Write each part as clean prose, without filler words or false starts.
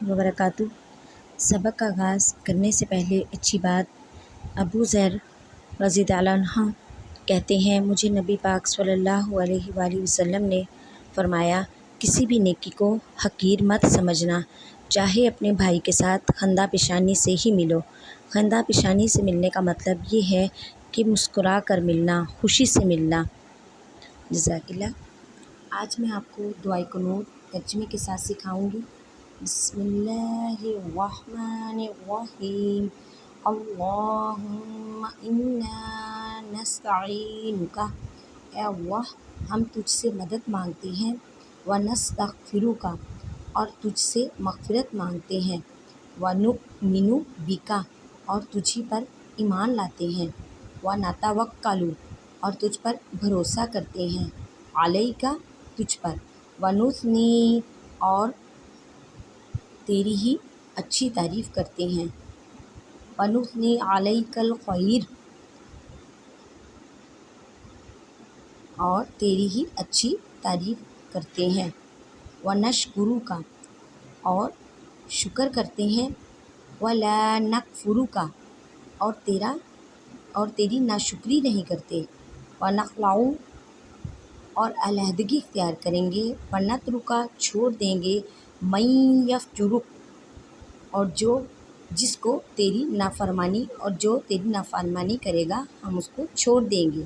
وبرکاتہ۔ سبق کا آغاز کرنے سے پہلے اچھی بات، ابو ذر رضی اللہ عنہ کہتے ہیں مجھے نبی پاک صلی اللہ علیہ وآلہ وسلم نے فرمایا کسی بھی نیکی کو حقیر مت سمجھنا، چاہے اپنے بھائی کے ساتھ خندہ پیشانی سے ہی ملو۔ خندہ پیشانی سے ملنے کا مطلب یہ ہے کہ مسکرا کر ملنا، خوشی سے ملنا۔ جزاک اللہ۔ آج میں آپ کو دعائے قنوت ترجمے کے ساتھ سکھاؤں گی۔ بسم اللہ الرحمن الرحیم، اللہم انا نستعینک، اے اللہ ہم تجھ سے مدد مانگتے ہیں، ونستغفرک اور تجھ سے مغفرت مانگتے ہیں، ونؤمن بک اور تجھی پر ایمان لاتے ہیں، ونتوکل اور تجھ پر بھروسہ کرتے ہیں، علیک تجھ پر، ونثنی اور تیری ہی اچھی تعریف کرتے ہیں، ونثنی علیک الخیر اور تیری ہی اچھی تعریف کرتے ہیں، ونشکرک اور شکر کرتے ہیں، ولا نکفرک اور تیری ناشکری نہیں کرتے، ونخلع اور علیحدگی اختیار کریں گے، ونترک چھوڑ دیں گے، من یفجرک اور جس کو تیری نافرمانی اور جو تیری نافرمانی کرے گا ہم اس کو چھوڑ دیں گے۔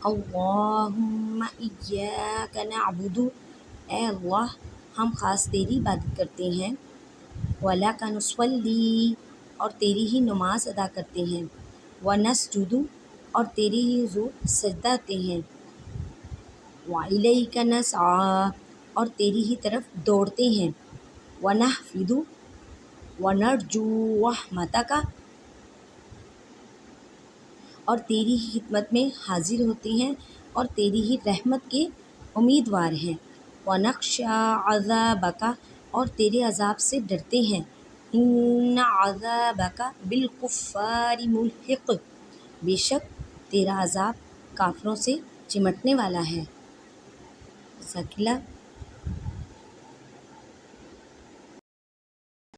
اللہم ایاک نعبد، اے اللہ ہم خاص تیری عبادت کرتے ہیں، ولک نصلی اور تیری ہی نماز ادا کرتے ہیں، ونسجد اور تیری ہی حضور سجدہ کرتے ہیں، والیک نسعی اور تیری ہی طرف دوڑتے ہیں، ونحفظ ونرجو رحمتک اور تیری ہی خدمت میں حاضر ہوتے ہیں اور تیری ہی رحمت کے امیدوار ہیں، ونخشی عذابک اور تیرے عذاب سے ڈرتے ہیں، ان عذابک بالکفار ملحق بے شک تیرا عذاب کافروں سے چمٹنے والا ہے۔ جزاک اللہ۔